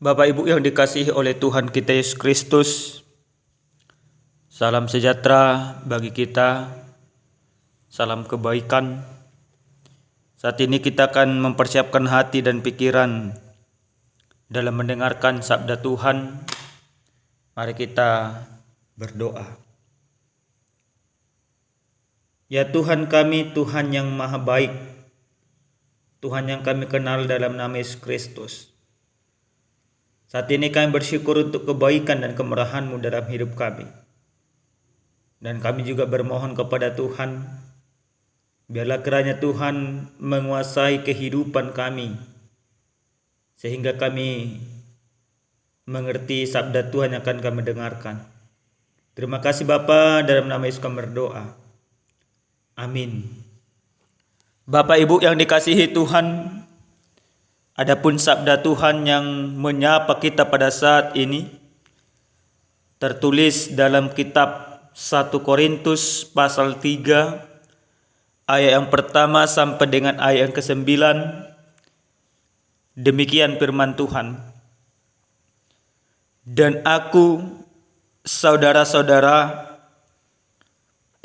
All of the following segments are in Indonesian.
Bapak Ibu yang dikasihi oleh Tuhan kita Yesus Kristus, salam sejahtera bagi kita, salam kebaikan. Saat ini kita akan mempersiapkan hati dan pikiran dalam mendengarkan sabda Tuhan. Mari kita berdoa. Ya Tuhan kami, Tuhan yang maha baik, Tuhan yang kami kenal dalam nama Yesus Kristus. Saat ini kami bersyukur untuk kebaikan dan kemurahan-Mu dalam hidup kami. Dan kami juga bermohon kepada Tuhan, biarlah kiranya Tuhan menguasai kehidupan kami, sehingga kami mengerti sabda Tuhan yang akan kami dengarkan. Terima kasih Bapa, dalam nama Yesus kami berdoa. Amin. Bapak Ibu yang dikasihi Tuhan, adapun sabda Tuhan yang menyapa kita pada saat ini tertulis dalam kitab 1 Korintus pasal 3 ayat yang pertama sampai dengan ayat yang ke-9. Demikian firman Tuhan. Dan aku, saudara-saudara,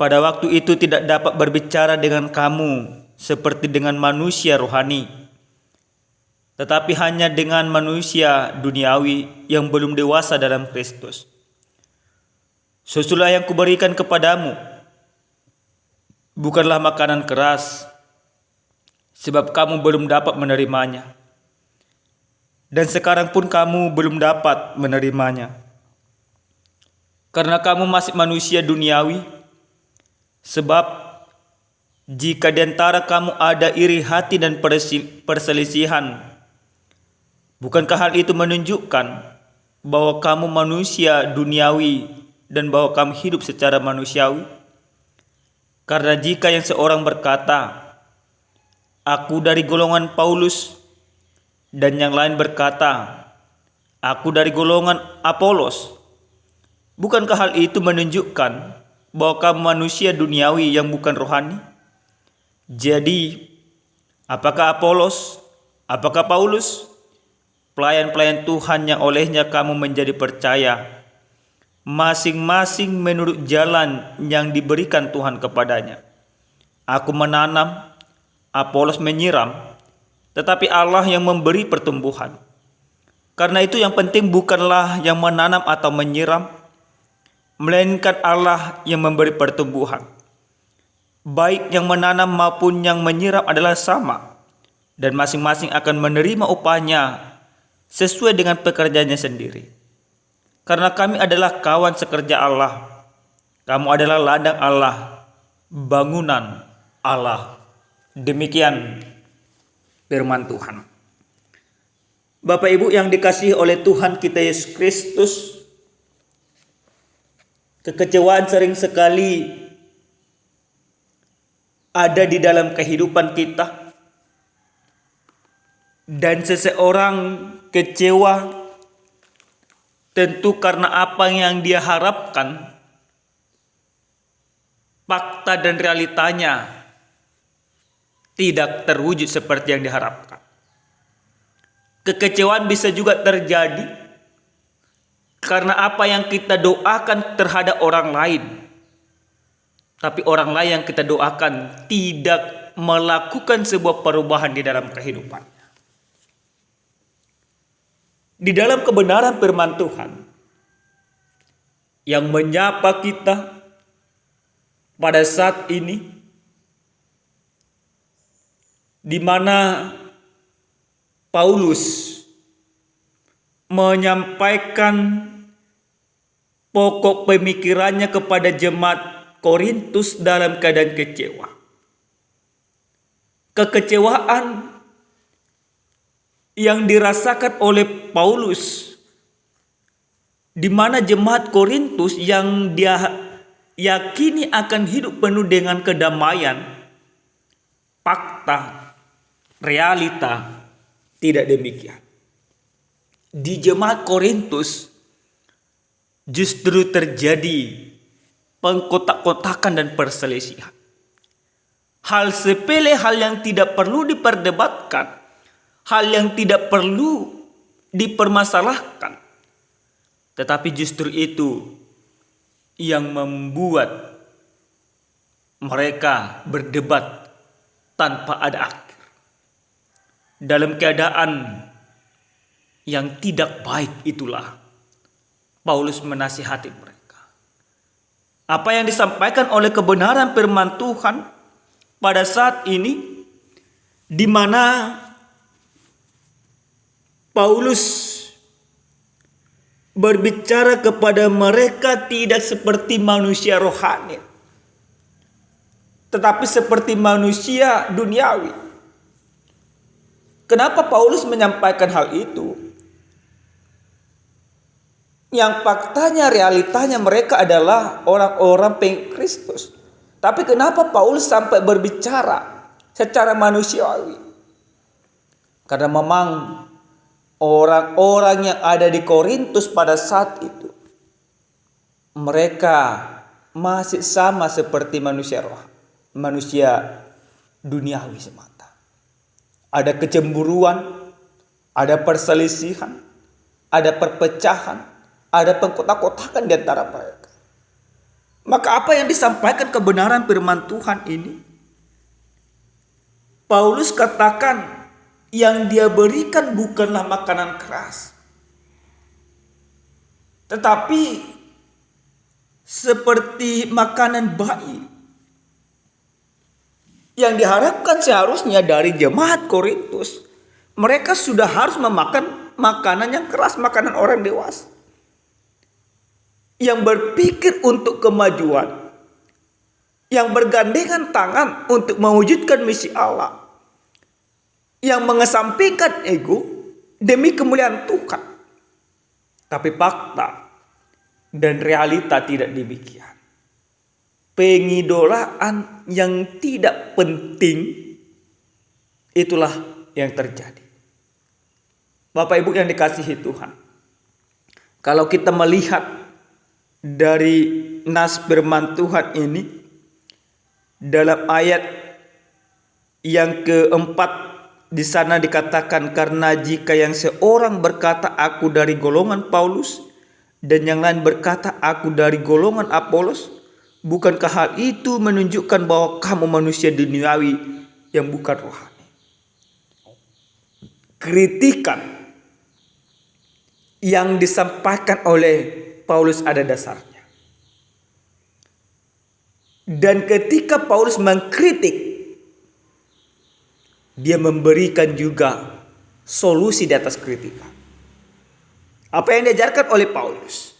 pada waktu itu tidak dapat berbicara dengan kamu seperti dengan manusia rohani, tetapi hanya dengan manusia duniawi yang belum dewasa dalam Kristus. Susulah yang kuberikan kepadamu bukanlah makanan keras, sebab kamu belum dapat menerimanya, dan sekarang pun kamu belum dapat menerimanya, karena kamu masih manusia duniawi. Sebab jika di antara kamu ada iri hati dan perselisihan, bukankah hal itu menunjukkan bahwa kamu manusia duniawi dan bahwa kamu hidup secara manusiawi? Karena jika yang seorang berkata, aku dari golongan Paulus, dan yang lain berkata, aku dari golongan Apolos, bukankah hal itu menunjukkan bahwa kamu manusia duniawi yang bukan rohani? Jadi, apakah Apolos, apakah Paulus, pelayan-pelayan Tuhan yang olehnya kamu menjadi percaya, masing-masing menurut jalan yang diberikan Tuhan kepadanya. Aku menanam, Apolos menyiram, tetapi Allah yang memberi pertumbuhan. Karena itu yang penting bukanlah yang menanam atau menyiram, melainkan Allah yang memberi pertumbuhan. Baik yang menanam maupun yang menyiram adalah sama, dan masing-masing akan menerima upahnya sesuai dengan pekerjaannya sendiri. Karena kami adalah kawan sekerja Allah, kamu adalah ladang Allah, bangunan Allah. Demikian firman Tuhan. Bapak Ibu yang dikasihi oleh Tuhan kita Yesus Kristus, kekecewaan sering sekali ada di dalam kehidupan kita, dan seseorang kecewa tentu karena apa yang dia harapkan, fakta dan realitanya tidak terwujud seperti yang diharapkan. Kekecewaan bisa juga terjadi karena apa yang kita doakan terhadap orang lain, tapi orang lain yang kita doakan tidak melakukan sebuah perubahan di dalam kehidupannya. Di dalam kebenaran firman Tuhan yang menyapa kita pada saat ini, di mana Paulus menyampaikan pokok pemikirannya kepada jemaat Korintus dalam keadaan kecewa. Kekecewaan yang dirasakan oleh Paulus, di mana jemaat Korintus yang dia yakini akan hidup penuh dengan kedamaian, fakta, realita tidak demikian. Di jemaat Korintus justru terjadi pengkotak-kotakan dan perselisihan. Hal sepele, hal yang tidak perlu diperdebatkan, hal yang tidak perlu dipermasalahkan. Tetapi justru itu yang membuat mereka berdebat tanpa ada akhir. Dalam keadaan yang tidak baik itulah Paulus menasihati mereka. Apa yang disampaikan oleh kebenaran firman Tuhan pada saat ini, di mana Paulus berbicara kepada mereka tidak seperti manusia rohani, tetapi seperti manusia duniawi. Kenapa Paulus menyampaikan hal itu? Yang faktanya, realitanya mereka adalah orang-orang pengikut Kristus. Tapi kenapa Paulus sampai berbicara secara manusiawi? Karena memang orang-orang yang ada di Korintus pada saat itu, mereka masih sama seperti manusia roh, manusia duniawi semata. Ada kecemburuan, ada perselisihan, ada perpecahan, ada pengkotak-kotakan di antara mereka. Maka apa yang disampaikan kebenaran firman Tuhan ini, Paulus katakan yang dia berikan bukanlah makanan keras, tetapi seperti makanan bayi. Yang diharapkan seharusnya dari jemaat Korintus, mereka sudah harus memakan makanan yang keras, makanan orang dewasa. Yang berpikir untuk kemajuan, yang bergandengan tangan untuk mewujudkan misi Allah, yang mengesampingkan ego demi kemuliaan Tuhan. Tapi fakta dan realita tidak demikian. Pengidolaan yang tidak penting, itulah yang terjadi. Bapak Ibu yang dikasihi Tuhan, kalau kita melihat dari nas firman Tuhan ini, dalam ayat yang keempat, di sana dikatakan, karena jika yang seorang berkata aku dari golongan Paulus dan yang lain berkata aku dari golongan Apolos, bukankah hal itu menunjukkan bahwa kamu manusia duniawi yang bukan rohani? Kritikan yang disampaikan oleh Paulus ada dasarnya. Dan ketika Paulus mengkritik, dia memberikan juga solusi di atas kritikan. Apa yang diajarkan oleh Paulus?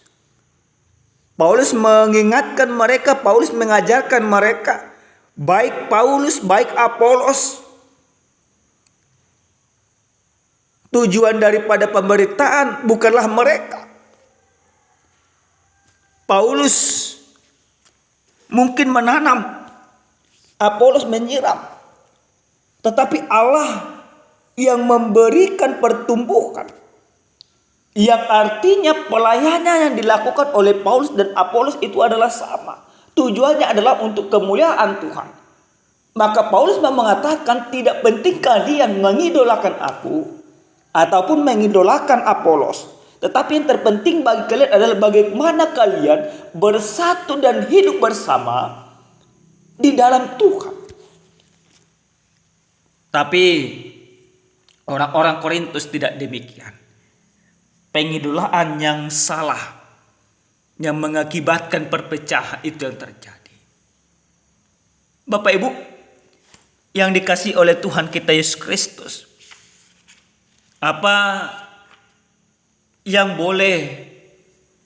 Paulus mengingatkan mereka, Paulus mengajarkan mereka, baik Paulus, baik Apolos, tujuan daripada pemberitaan bukanlah mereka. Paulus mungkin menanam, Apolos menyiram. Tetapi Allah yang memberikan pertumbuhan, yang artinya pelayanan yang dilakukan oleh Paulus dan Apolos itu adalah sama. Tujuannya adalah untuk kemuliaan Tuhan. Maka Paulus mengatakan tidak penting kalian mengidolakan aku ataupun mengidolakan Apolos. Tetapi yang terpenting bagi kalian adalah bagaimana kalian bersatu dan hidup bersama di dalam Tuhan. Tapi orang-orang Korintus tidak demikian. Pengidolaan yang salah yang mengakibatkan perpecahan itu yang terjadi. Bapak Ibu yang dikasihi oleh Tuhan kita Yesus Kristus, apa yang boleh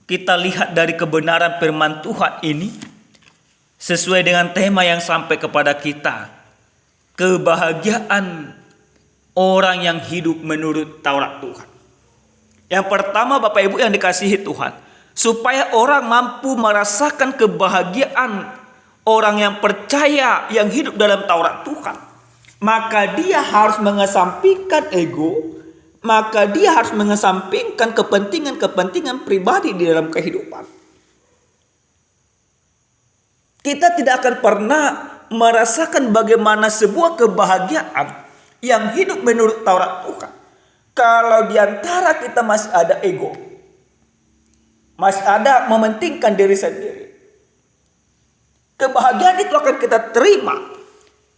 kita lihat dari kebenaran firman Tuhan ini sesuai dengan tema yang sampai kepada kita? Kebahagiaan orang yang hidup menurut Taurat Tuhan. Yang pertama Bapak Ibu yang dikasihi Tuhan, supaya orang mampu merasakan kebahagiaan orang yang percaya yang hidup dalam Taurat Tuhan, maka dia harus mengesampingkan ego, maka dia harus mengesampingkan kepentingan-kepentingan pribadi di dalam kehidupan. Kita tidak akan pernah merasakan bagaimana sebuah kebahagiaan yang hidup menurut Taurat Tuhan Kalau di antara kita masih ada ego, masih ada mementingkan diri sendiri, kebahagiaan itu akan kita terima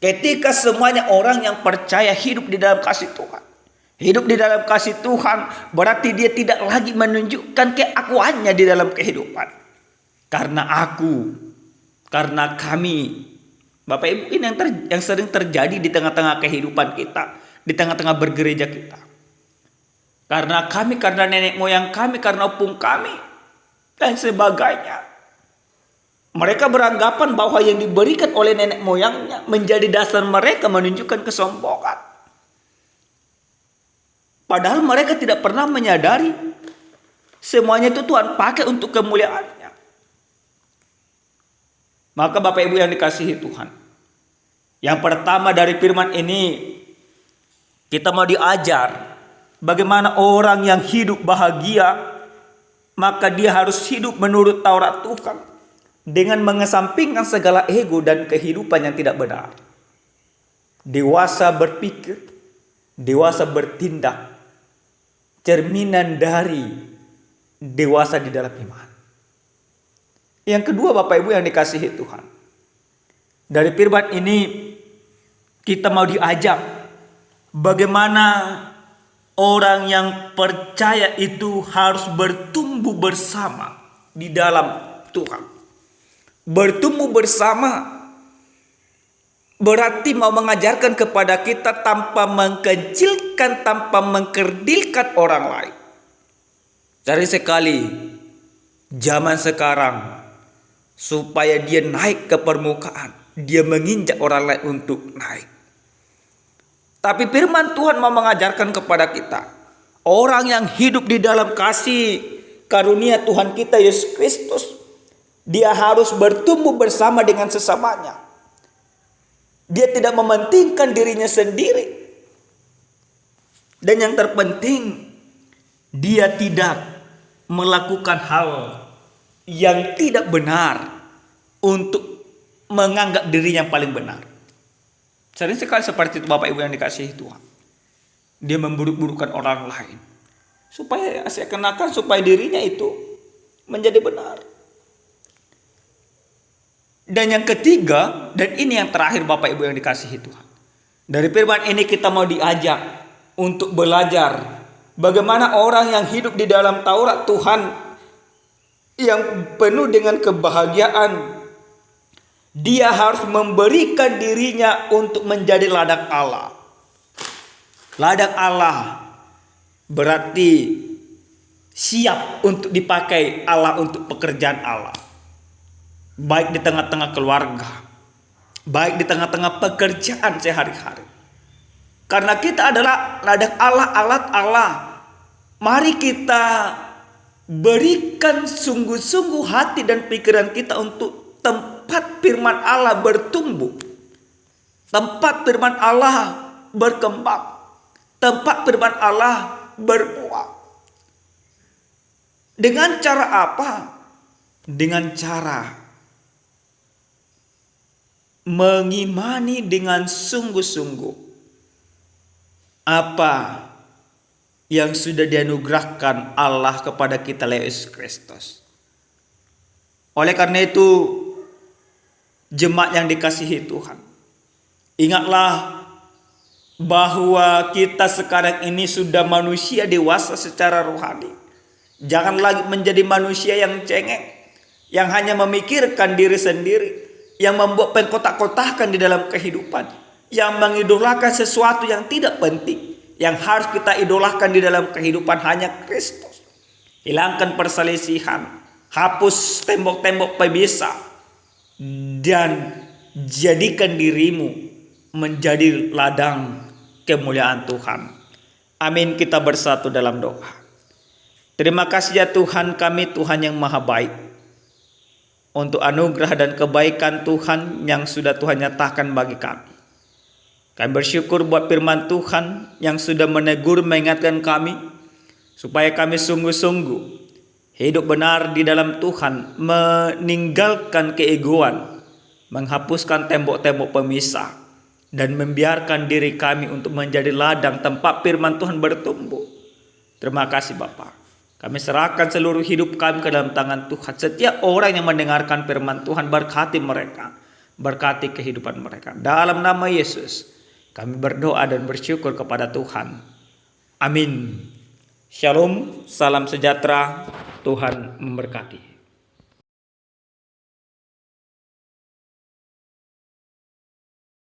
ketika semuanya orang yang percaya hidup di dalam kasih Tuhan. Hidup di dalam kasih Tuhan berarti dia tidak lagi menunjukkan keakuannya di dalam kehidupan. Karena aku, karena kami, Bapak Ibu, ini yang sering terjadi di tengah-tengah kehidupan kita, di tengah-tengah bergereja kita. Karena kami, karena nenek moyang kami, karena opung kami, dan sebagainya. Mereka beranggapan bahwa yang diberikan oleh nenek moyangnya menjadi dasar mereka menunjukkan kesombongan. Padahal mereka tidak pernah menyadari semuanya itu Tuhan pakai untuk kemuliaan-Nya. Maka Bapak Ibu yang dikasihi Tuhan, yang pertama dari firman ini kita mau diajar bagaimana orang yang hidup bahagia, maka dia harus hidup menurut Taurat Tuhan dengan mengesampingkan segala ego dan kehidupan yang tidak benar. Dewasa berpikir, dewasa bertindak, cerminan dari dewasa di dalam iman. Yang kedua Bapak Ibu yang dikasihi Tuhan, dari firman ini kita mau diajak bagaimana orang yang percaya itu harus bertumbuh bersama di dalam Tuhan. Bertumbuh bersama berarti mau mengajarkan kepada kita tanpa mengkecilkan, tanpa mengkerdilkan orang lain. Cari sekali zaman sekarang supaya dia naik ke permukaan, dia menginjak orang lain untuk naik. Tapi firman Tuhan mau mengajarkan kepada kita, orang yang hidup di dalam kasih karunia Tuhan kita Yesus Kristus, dia harus bertumbuh bersama dengan sesamanya. Dia tidak mementingkan dirinya sendiri. Dan yang terpenting, dia tidak melakukan hal yang tidak benar untuk menganggap dirinya yang paling benar. Sering sekali seperti itu Bapak Ibu yang dikasihi Tuhan. Dia memburuk-burukkan orang lain, supaya seakan-akan supaya dirinya itu menjadi benar. Dan yang ketiga, dan ini yang terakhir Bapak Ibu yang dikasihi Tuhan, dari firman ini kita mau diajak untuk belajar bagaimana orang yang hidup di dalam Taurat Tuhan yang penuh dengan kebahagiaan, dia harus memberikan dirinya untuk menjadi ladang Allah. Ladang Allah berarti siap untuk dipakai Allah untuk pekerjaan Allah. Baik di tengah-tengah keluarga, baik di tengah-tengah pekerjaan sehari-hari. Karena kita adalah ladang Allah, alat Allah. Mari kita berikan sungguh-sungguh hati dan pikiran kita untuk tempat firman Allah bertumbuh, tempat firman Allah berkembang, tempat firman Allah berbuah. Dengan cara apa? Dengan cara mengimani dengan sungguh-sungguh apa yang sudah dianugerahkan Allah kepada kita lewat Yesus Kristus. Oleh karena itu, jemaat yang dikasihi Tuhan, ingatlah bahwa kita sekarang ini sudah manusia dewasa secara rohani. Jangan lagi menjadi manusia yang cengeng, yang hanya memikirkan diri sendiri, yang membuat pengkotak-kotakan di dalam kehidupan, yang mengidolakan sesuatu yang tidak penting. Yang harus kita idolakan di dalam kehidupan hanya Kristus. Hilangkan perselisihan, hapus tembok-tembok pemisah, dan jadikan dirimu menjadi ladang kemuliaan Tuhan. Amin. Kita bersatu dalam doa. Terima kasih ya Tuhan kami, Tuhan yang maha baik, untuk anugerah dan kebaikan Tuhan yang sudah Tuhan nyatakan bagi kami. Kami bersyukur buat firman Tuhan yang sudah menegur, mengingatkan kami, supaya kami sungguh-sungguh hidup benar di dalam Tuhan, meninggalkan keegoan, menghapuskan tembok-tembok pemisah, dan membiarkan diri kami untuk menjadi ladang tempat firman Tuhan bertumbuh. Terima kasih Bapa. Kami serahkan seluruh hidup kami ke dalam tangan Tuhan. Setiap orang yang mendengarkan firman Tuhan, berkati mereka. Berkati kehidupan mereka. Dalam nama Yesus, kami berdoa dan bersyukur kepada Tuhan. Amin. Shalom, salam sejahtera. Tuhan memberkati.